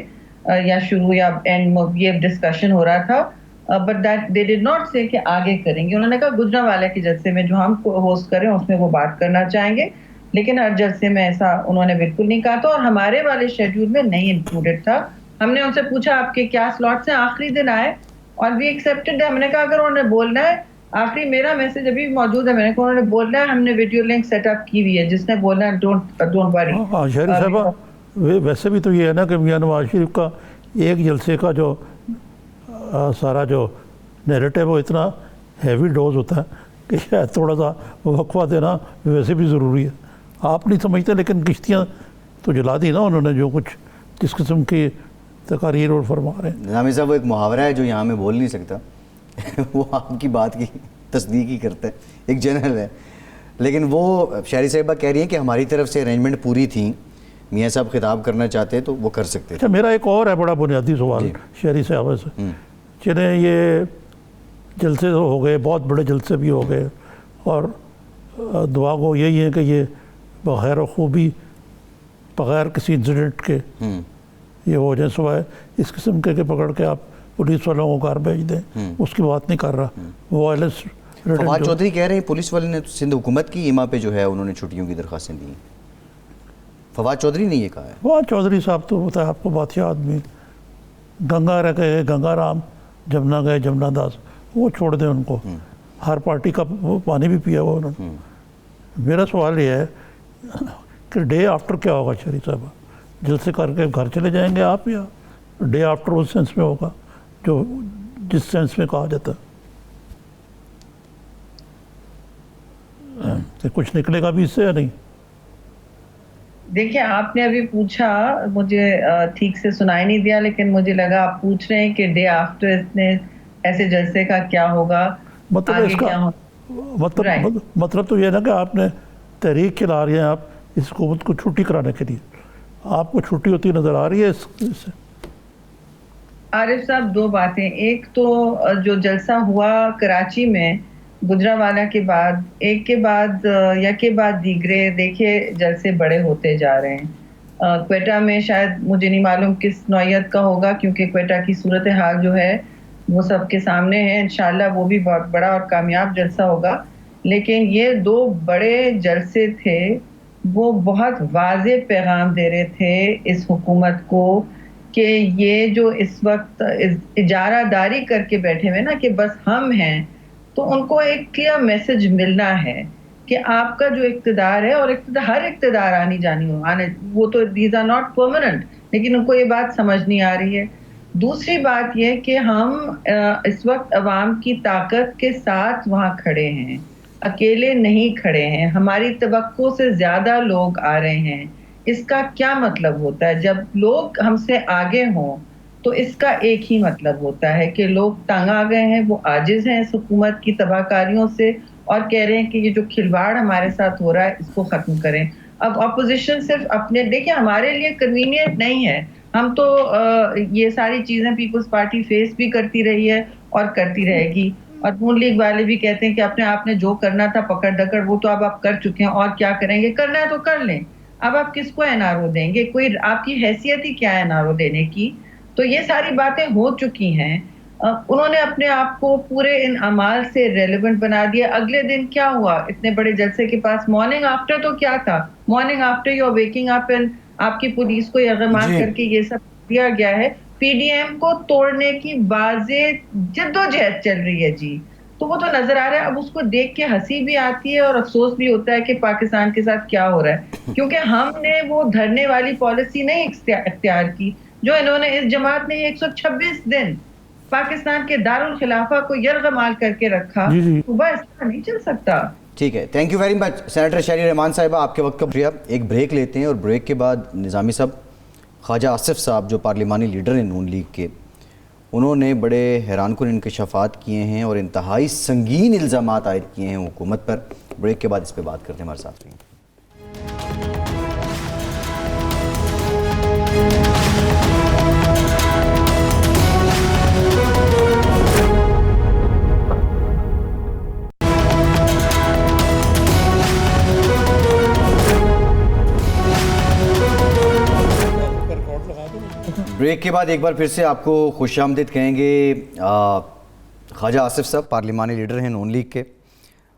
یا شروع یا اینڈ یہ ڈسکشن ہو رہا تھا. But that they did not سے کہ آگے کریں گے. انہوں نے کہا گجرانوالہ کے جلسے میں جو ہم ہوسٹ کریں اس میں وہ بات کرنا چاہیں گے، لیکن ہر جلسے میں ایسا انہوں نے بالکل نہیں کہا تھا. اور ہمارے والے شیڈیول میں نہیں انکلوڈڈ تھا. ہم نے ان سے پوچھا آپ کے کیا سلاٹس ہیں، آخری دن آئے اور وی ایکسیپٹڈ. ہم نے کہا اگر انہوں نے بولنا ہے، آخری میرا میسج ابھی موجود ہے، میں نے کہا انہوں نے بولنا ہے، ہم نے ویڈیو لنک سیٹ اپ کی ہوئی ہے، جس نے بولنا ہے ڈونٹ وری.
ہاں شہری صاحبہ، ویسے بھی تو یہ ہے نا کہ میاں نواز شریف کا ایک جلسے کا جو سارا جو نیریٹو وہ اتنا ہیوی ڈوز ہوتا ہے کہ شاید تھوڑا سا وقفہ دینا ویسے بھی ضروری ہے. آپ نہیں سمجھتے، لیکن کشتیاں تو جلا دی نا انہوں نے، جو کچھ جس قسم کی تقاریر اور فرما رہے ہیں.
نظامی صاحب، وہ ایک محاورہ ہے جو یہاں میں بول نہیں سکتا وہ آپ کی بات کی تصدیق ہی کرتا ہے، ایک جنرل ہے. لیکن وہ شہری صاحبہ کہہ رہی ہیں کہ ہماری طرف سے ارینجمنٹ پوری تھی، میاں صاحب خطاب کرنا چاہتے تو وہ کر سکتے تھے.
اچھا، میرا ایک اور ہے بڑا بنیادی سوال شہری صاحبہ سے. چلیں یہ جلسے ہو گئے، بہت بڑے جلسے بھی ہو گئے، اور دعا کو یہی ہے کہ یہ بغیر خوبی، بغیر کسی انسیڈنٹ کے یہ ہو جائیں، سوائے اس قسم کے پکڑ کے آپ پولیس والوں کو گھر بھیج دیں. اس کی بات نہیں کر رہا. وائلنس
فواد چودھری کہہ رہے ہیں پولیس والے نے سندھ حکومت کی ایما پہ جو ہے انہوں نے چھٹیوں کی درخواستیں دی. فواد چودھری نے یہ کہا ہے.
فواد چودھری صاحب تو ہوتا ہے آپ کو بادشاہ آدمی، گنگا رہ گئے گنگا رام، جمنا گئے جمنا داس، وہ چھوڑ دیں ان کو. ہر پارٹی کا وہ پانی بھی پیا ہوا انہوں نے. میرا سوال یہ ہے کہ ڈے آفٹر کیا ہوگا شہری صاحبہ؟ جلسے کر کے گھر چلے جائیں گے آپ، یا ڈے آفٹر اس سینس میں ہوگا جو جس سینس میں کہا جاتا ہے؟ کچھ نکلے گا بھی اس سے یا نہیں؟
دیکھیں، آپ نے ابھی پوچھا، مجھے ٹھیک سے سنائی نہیں دیا، لیکن مجھے لگا آپ پوچھ رہے ہیں کہ ڈے آفٹر اتنے ایسے جلسے کا کیا ہوگا،
مطلب اس کا مطلب تو یہ نا کہ آپ نے تحریک چلا رہی ہیں آپ اس حکومت کو چھٹی کرانے کے لیے. آپ کو چھٹی ہوتی نظر آ رہی ہے اس سے؟
عارف صاحب، دو باتیں. ایک تو جو جلسہ ہوا کراچی میں گجرانوالہ کے بعد، ایک کے بعد کے بعد دیگرے دیکھے جلسے بڑے ہوتے جا رہے ہیں. کوئٹہ میں شاید مجھے نہیں معلوم کس نوعیت کا ہوگا، کیونکہ کوئٹہ کی صورتحال جو ہے وہ سب کے سامنے ہے. انشاءاللہ وہ بھی بہت بڑا اور کامیاب جلسہ ہوگا. لیکن یہ دو بڑے جلسے تھے، وہ بہت واضح پیغام دے رہے تھے اس حکومت کو کہ یہ جو اس وقت اجارہ داری کر کے بیٹھے ہوئے نا کہ بس ہم ہیں، تو ان کو ایک کلیئر میسج ملنا ہے کہ آپ کا جو اقتدار ہے، اور ہر اقتدار آنی جانی ہو، وہ تو دیز آر ناٹ پرماننٹ، لیکن ان کو یہ بات سمجھ نہیں آ رہی ہے. دوسری بات یہ کہ ہم اس وقت عوام کی طاقت کے ساتھ وہاں کھڑے ہیں، اکیلے نہیں کھڑے ہیں. ہماری توقع سے زیادہ لوگ آ رہے ہیں. اس کا کیا مطلب ہوتا ہے؟ جب لوگ ہم سے آگے ہوں تو اس کا ایک ہی مطلب ہوتا ہے کہ لوگ تنگ آ گئے ہیں، وہ عاجز ہیں اس حکومت کی تباہ کاریوں سے، اور کہہ رہے ہیں کہ یہ جو کھلواڑ ہمارے ساتھ ہو رہا ہے اس کو ختم کریں. اب اپوزیشن صرف اپنے، دیکھیں ہمارے لیے کنوینئنٹ نہیں ہے، ہم تو یہ ساری چیزیں پیپلز پارٹی فیس بھی کرتی رہی ہے اور کرتی رہے گی. اور نون لیگ والے بھی کہتے ہیں کہ اپنے آپ نے جو کرنا تھا پکڑ دکڑ وہ تو اب آپ کر چکے ہیں، اور کیا کریں گے؟ کرنا ہے تو کر لیں. اب آپ کس کو این آر او دیں گے؟ کوئی آپ کی حیثیت ہی کیا ہے این آر او دینے کی؟ تو یہ ساری باتیں ہو چکی ہیں. انہوں نے اپنے آپ کو پورے ان اعمال سے ریلیونٹ بنا دیا. اگلے دن کیا ہوا اتنے بڑے جلسے کے پاس؟ مارننگ آفٹر تو کیا تھا؟ Morning after you are waking up and آپ کی پولیس کو یرغمال کر کے یہ سب دیا گیا ہے. پی ڈی ایم کو توڑنے کی واضح جدوجہد چل رہی ہے جی. تو وہ تو نظر آ رہا ہے. اب اس کو دیکھ کے ہنسی بھی آتی ہے اور افسوس بھی ہوتا ہے کہ پاکستان کے ساتھ کیا ہو رہا ہے, کیونکہ ہم نے وہ دھرنے والی پالیسی نہیں اختیار کی جو انہوں نے. اس جماعت نے 126 دن پاکستان کے دارالخلافہ کو یرغمال کر کے رکھا. صبح اس طرح نہیں چل سکتا.
ٹھیک ہے, thank you very much senator شہری رحمان صاحبہ, آپ کے وقت کا شکریہ. ایک بریک لیتے ہیں اور بریک کے بعد نظامی صاحب, خواجہ آصف صاحب جو پارلیمانی لیڈر ہیں نون لیگ کے, انہوں نے بڑے حیران کن انکشافات کیے ہیں اور انتہائی سنگین الزامات عائد کیے ہیں حکومت پر. بریک کے بعد اس پہ بات کرتے ہیں, ہمارے ساتھ رہیے. بریک کے بعد ایک بار پھر سے آپ کو خوش آمدید کہیں گے. خواجہ آصف صاحب پارلیمانی لیڈر ہیں نون لیگ کے,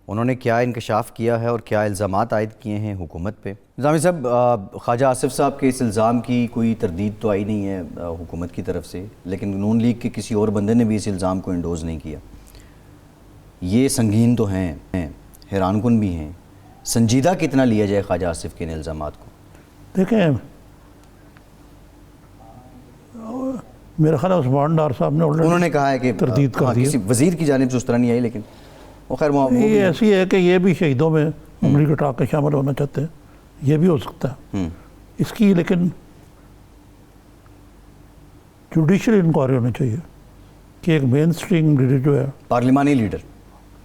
انہوں نے کیا انکشاف کیا ہے اور کیا الزامات عائد کیے ہیں حکومت پہ. نظامی صاحب, خواجہ آصف صاحب کے اس الزام کی کوئی تردید تو آئی نہیں ہے حکومت کی طرف سے, لیکن نون لیگ کے کسی اور بندے نے بھی اس الزام کو انڈوز نہیں کیا. یہ سنگین تو ہیں, حیران کن بھی ہیں. سنجیدہ کتنا لیا جائے خواجہ آصف کے ان الزامات کو؟
دیکھیں, میرا خیال ہے عثمان ڈار صاحب نے
انہوں نے کہا ہے کہ
تردید کر دی,
کسی وزیر کی جانب سے اس طرح نہیں آئی, لیکن وہ خیر
یہ ایسی ہے کہ یہ بھی شہیدوں میں عمری کٹا کے شامل ہونا چاہتے ہیں, یہ بھی ہو سکتا ہے اس کی. لیکن جوڈیشل انکوائری ہونی چاہیے کہ ایک مین اسٹریم لیڈر جو ہے,
پارلیمانی لیڈر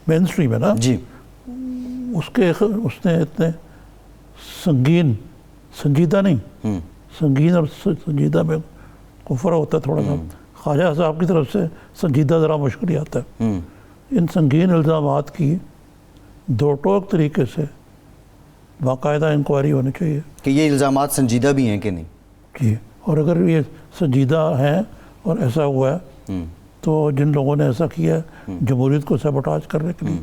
مین اسٹریم ہے نا
جی,
اس نے اتنے سنگین, سنجیدہ نہیں, سنگین اور سنجیدہ میں کو فرق ہوتا ہے تھوڑا سا. خواجہ صاحب کی طرف سے سنجیدہ ذرا مشکل ہی آتا ہے. ان سنگین الزامات کی دو ٹوک طریقے سے باقاعدہ انکوائری ہونی چاہیے
کہ یہ الزامات سنجیدہ بھی ہیں کہ نہیں.
جی, اور اگر یہ سنجیدہ ہیں اور ایسا ہوا ہے تو جن لوگوں نے ایسا کیا ہے جمہوریت کو سیبوٹاج کرنے کے لیے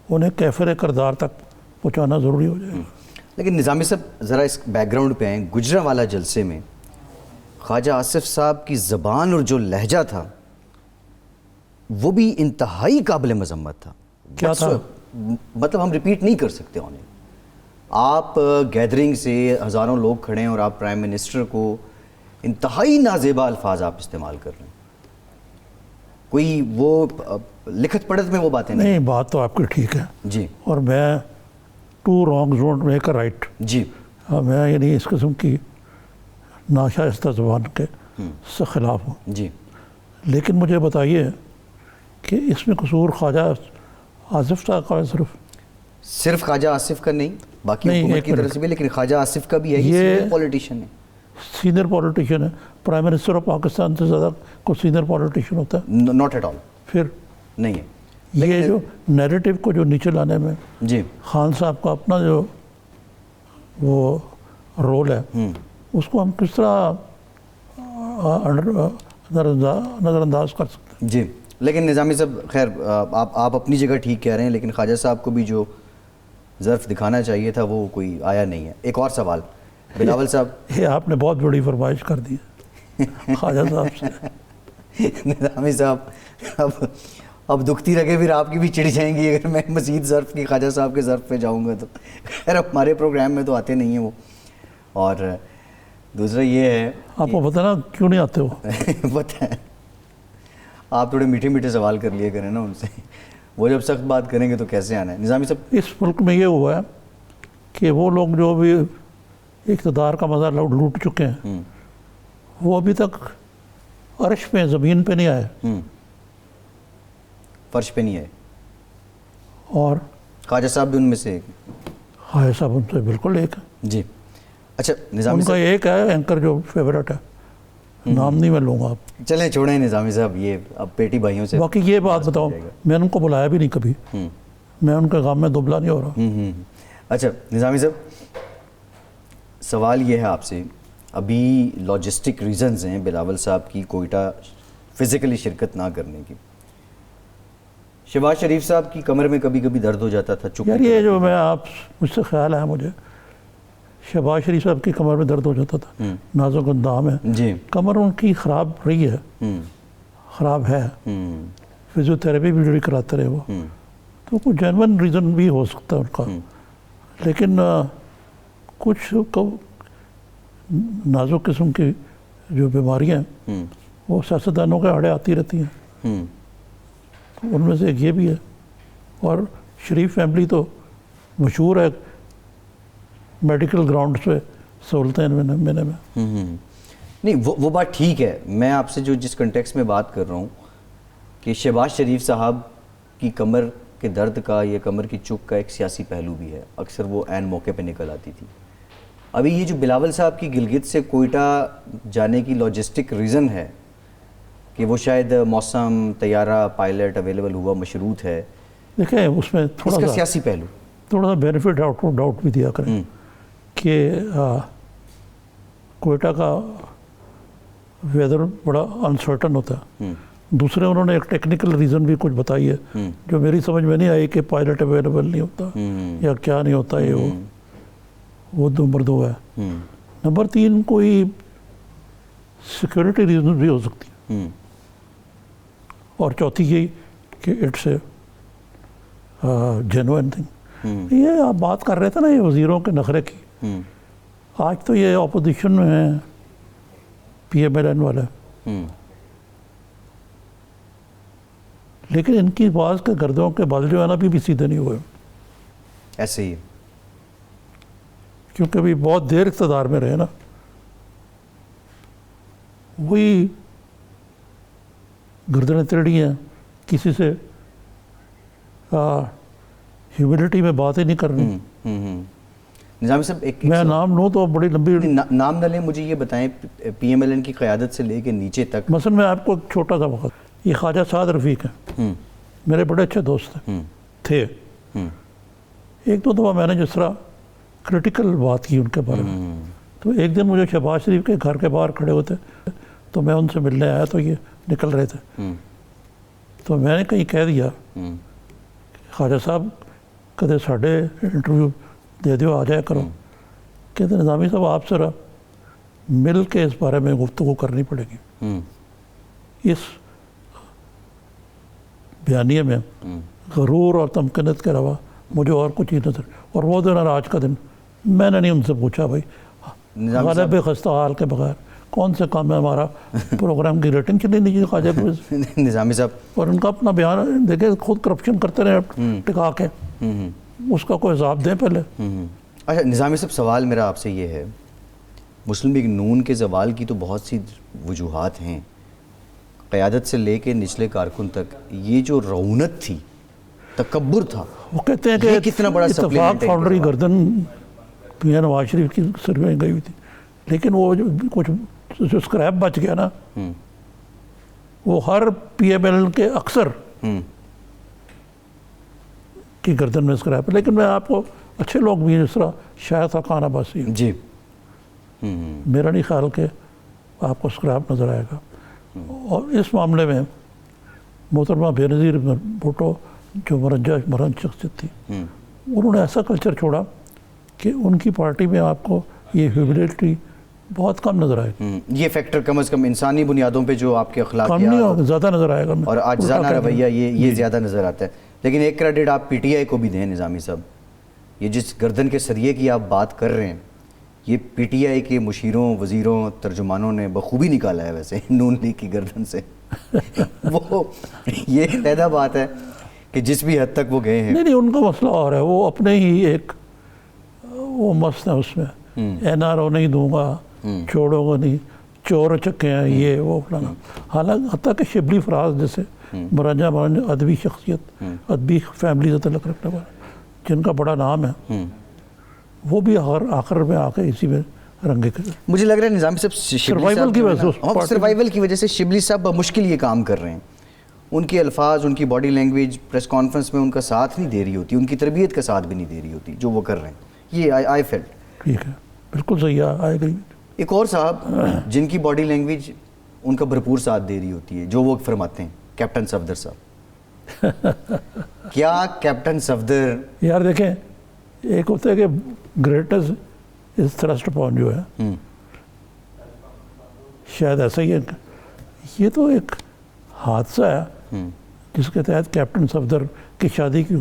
انہیں کیفر کردار تک پہنچانا ضروری ہو جائے گا.
لیکن نظامی صاحب ذرا اس بیک گراؤنڈ پہ آئیں. گجرانوالہ جلسے میں خواجہ آصف صاحب کی زبان اور جو لہجہ تھا وہ بھی انتہائی قابل مذمت تھا.
کیا تھا؟
مطلب ہم ریپیٹ نہیں کر سکتے انہیں. آپ گیدرنگ سے ہزاروں لوگ کھڑے ہیں اور آپ پرائم منسٹر کو انتہائی نازیبا الفاظ آپ استعمال کر رہے ہیں. کوئی وہ لکھت پڑھت میں وہ باتیں
نہیں. بات تو آپ کی ٹھیک ہے
جی,
اور میں two wrong don't make a right
جی,
میں یعنی اس قسم کی ناشائستہ زبان کے خلاف ہوں.
جی,
لیکن مجھے بتائیے کہ اس میں قصور خواجہ آصف صاحب کا
صرف خواجہ آصف کا نہیں, باقی حکومت کی طرف سے بھی, لیکن خواجہ آصف کا بھی ہے. یہ پولیٹیشین ہے,
سینئر پولیٹیشین ہے. پرائم منسٹر آف پاکستان سے زیادہ کوئی سینئر پولیٹیشین ہوتا ہے؟
Not at all.
پھر
نہیں ہے.
یہ جو نیریٹو کو جو نیچے لانے میں
جی
خان صاحب کا اپنا جو وہ رول ہے اس کو ہم کس طرح نظر انداز کر سکتے ہیں؟
جی, لیکن نظامی صاحب خیر آپ اپنی جگہ ٹھیک کہہ رہے ہیں, لیکن خواجہ صاحب کو بھی جو ظرف دکھانا چاہیے تھا وہ کوئی آیا نہیں ہے. ایک اور سوال بلاول صاحب,
یہ آپ نے بہت بڑی فرمائش کر دی ہے خواجہ صاحب سے.
نظامی صاحب اب دکھتی رکھے پھر آپ کی بھی چڑ جائیں گی اگر میں مزید ظرف کی خواجہ صاحب کے ظرف پہ جاؤں گا تو. خیر اب ہمارے پروگرام میں تو آتے نہیں ہیں وہ. اور دوسرا یہ ہے,
آپ کو پتہ نا کیوں نہیں آتے ہو؟
پتہ ہے آپ تھوڑے میٹھے میٹھے سوال کر لیا کریں نا ان سے, وہ جب سخت بات کریں گے تو کیسے آنا ہے. نظامی صاحب,
اس ملک میں یہ ہوا ہے کہ وہ لوگ جو بھی اقتدار کا مزہ لوٹ چکے ہیں وہ ابھی تک عرش پہ, زمین پہ نہیں آئے,
فرش پہ نہیں آئے.
اور
خواجہ صاحب بھی ان میں سے ایک.
خواجہ صاحب ان سے بالکل ایک ہے
جی. اچھا نظامی
ان کا ایک ہے اینکر جو فیورٹ ہے, نام نہیں میں لوں گا. آپ
چلیں چھوڑیں نظامی صاحب, یہ اب پیٹی بھائیوں سے.
باقی یہ بات بتاؤں, میں نے ان کو بلایا بھی نہیں کبھی, میں ان کے غم میں دبلا نہیں ہو رہا.
اچھا نظامی صاحب, سوال یہ ہے آپ سے, ابھی لاجسٹک ریزنز ہیں بلاول صاحب کی کوئٹہ فزیکلی شرکت نہ کرنے کی. شہباز شریف صاحب کی کمر میں کبھی کبھی درد ہو جاتا تھا
یار یہ جو میں مجھ سے خیال ہے مجھے شہباز شریف صاحب کی کمر میں درد ہو جاتا تھا, نازک اندام ہے
جی,
کمر ان کی خراب رہی ہے, خراب ہے, فزیو تھراپی بھی جو کراتے رہے وہ, تو کوئی جینون ریزن بھی ہو سکتا ہے ان کا, لیکن کچھ نازک قسم کی جو بیماریاں ہیں وہ سیاستدانوں کے آڑے آتی رہتی ہیں, تو ان میں سے ایک یہ بھی ہے. اور شریف فیملی تو مشہور ہے میڈیکل گراؤنڈز پہ سہولتیں ملنے میں.
نہیں وہ بات ٹھیک ہے, میں آپ سے جو جس کنٹیکس میں بات کر رہا ہوں کہ شہباز شریف صاحب کی کمر کے درد کا یا کمر کی چک کا ایک سیاسی پہلو بھی ہے, اکثر وہ عین موقع پہ نکل آتی تھی. ابھی یہ جو بلاول صاحب کی گلگت سے کوئٹہ جانے کی لاجسٹک ریزن ہے کہ وہ شاید موسم, طیارہ, پائلٹ اویلیبل ہوا, مشروط ہے,
دیکھیں اس میں
اس کا سیاسی پہلو
تھوڑا سا بینیفٹ ڈاؤٹ بھی دیا کریں کہ کوئٹہ کا ویدر بڑا انسرٹن ہوتا ہے. دوسرے انہوں نے ایک ٹیکنیکل ریزن بھی کچھ بتائی ہے جو میری سمجھ میں نہیں آئی کہ پائلٹ اویلیبل نہیں ہوتا یا کیا نہیں ہوتا, یہ وہ نمبر 2 ہے. نمبر 3 کوئی سیکورٹی ریزن بھی ہو سکتی ہے, اور چوتھی یہ کہ اٹس اے جینوئن تھنگ. یہ آپ بات کر رہے تھے نا یہ وزیروں کے نخرے کی, آج تو یہ اپوزیشن میں ہیں پی ایم ایل این والے, لیکن ان کی بعض کے گردوں کے بال جو ہے نا بھی سیدھے نہیں ہوئے
ایسے ہی,
کیونکہ ابھی بہت دیر اقتدار میں رہے نا, وہی گردنیں تیڑھی ہیں, کسی سے ہیوملٹی میں بات ہی نہیں کرنی.
نظامی صاحب ایک
میں نام لوں تو بڑی لمبی,
نام نہ لیں, مجھے یہ بتائیں پی ایم ایل این کی قیادت سے لے کے نیچے تک,
مثلا میں آپ کو ایک چھوٹا سا وقت, یہ خواجہ سعد رفیق ہیں, میرے بڑے اچھے دوست ہیں تھے. ایک دو دفعہ میں نے جس طرح کریٹیکل بات کی ان کے بارے میں, تو ایک دن مجھے شہباز شریف کے گھر کے باہر کھڑے ہوتے, تو میں ان سے ملنے آیا تو یہ نکل رہے تھے, تو میں نے کہیں کہہ دیا خواجہ صاحب کدے ساڑھے انٹرویو دے دیو, آ جایا کرو. کہتے نظامی صاحب آپ ذرا مل کے اس بارے میں گفتگو کرنی پڑے گی. اس بیانیے میں غرور اور تمکنت کے علاوہ مجھے اور کچھ ہی نظر. اور وہ دن اور آج کا دن میں نے نہیں ان سے پوچھا بھائی غالب خستہ حال کے بغیر کون سے کام ہے ہمارا پروگرام کی ریٹنگ چلی نہیں خواجہ
نظامی صاحب,
اور ان کا اپنا بیان دیکھیں, خود کرپشن کرتے رہے ٹکا کے, اس کا کوئی حساب دیں پہلے.
اچھا نظامی صاحب, سوال میرا آپ سے یہ ہے, مسلم لیگ نون کے زوال کی تو بہت سی وجوہات ہیں, قیادت سے لے کے نچلے کارکن تک یہ جو رعونت تھی, تکبر تھا,
وہ کہتے ہیں کہ
کتنا بڑا
اتفاق فاؤنڈری گردن میاں نواز شریف کی سر میں گئی ہوئی تھی, لیکن وہ جو کچھ جو اسکریپ بچ گیا نا, وہ ہر پی ایم ایل کے اکثر کی گردن میں اسکریپ. لیکن میں آپ کو اچھے لوگ بھی ہیں جس طرح شاید خان عباسی
جی,
میرا نہیں خیال کہ آپ کو اسکریپ نظر آئے گا. اور اس معاملے میں محترمہ بے نظیر بھٹو جو مرنج شخصیت تھی, انہوں نے ایسا کلچر چھوڑا کہ ان کی پارٹی میں آپ کو یہ ہیوملٹی بہت کم نظر آئے گا.
یہ فیکٹر کم از کم انسانی بنیادوں پہ جو آپ کے
اخلاقیات زیادہ نظر آئے گا
اور عاجزانہ رویہ یہ زیادہ نظر آتا ہے. لیکن ایک کریڈٹ آپ پی ٹی آئی کو بھی دیں نظامی صاحب, یہ جس گردن کے سریے کی آپ بات کر رہے ہیں, یہ پی ٹی آئی کے مشیروں, وزیروں, ترجمانوں نے بخوبی نکالا ہے ویسے نون لیگ کی گردن سے. وہ یہ علیحدہ بات ہے کہ جس بھی حد تک وہ گئے ہیں.
نہیں ان کا مسئلہ اور ہے, وہ اپنے ہی ایک وہ مست ہے اس میں, این آر او نہیں دوں گا, چھوڑو گا نہیں, چور چکے ہیں یہ وہ فلانا. حالانکہ حتیٰ کہ شبلی فراز جیسے مرنج ادبی شخصیت, ادبی فیملی سے تعلق رکھنے والے جن کا بڑا نام ہے, وہ بھی آخر میں آ کے اسی میں رنگے کے.
مجھے لگ رہا ہے نظامی صاحب سروائیول کی وجہ سے شبلی صاحب بمشکل یہ کام کر رہے ہیں. ان کے الفاظ, ان کی باڈی لینگویج پریس کانفرنس میں ان کا ساتھ نہیں دے رہی ہوتی, ان کی تربیت کا ساتھ بھی نہیں دے رہی ہوتی جو وہ کر رہے ہیں. یہ آئی فیلٹ.
ٹھیک ہے, بالکل صحیح ہے, آئی ایگری.
ایک اور صاحب جن کی باڈی لینگویج ان کا بھرپور ساتھ دے رہی ہوتی ہے، جو وہ فرماتے ہیں، کیپٹن صفدر صاحب. کیا کیپٹن صفدر
یار دیکھیں، ایک ہوتا ہے کہ گریٹسٹ از تھرسٹ اپون جو ہے، شاید ایسا ہی ہے. یہ تو ایک حادثہ ہے جس کے تحت کیپٹن صفدر کی شادی کی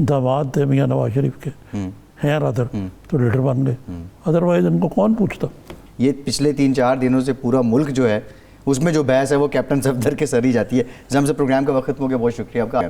داماد تھے میاں نواز شریف کے، ہیں رادر، تو لیڈر بن گئے. ادروائز ان کو کون پوچھتا؟
یہ پچھلے 3-4 دنوں سے پورا ملک جو ہے اس میں جو بحث ہے وہ کیپٹن صفدر کے سر ہی جاتی ہے. ہم سے پروگرام کا وقت ختم ہو گیا، بہت شکریہ آپ کا.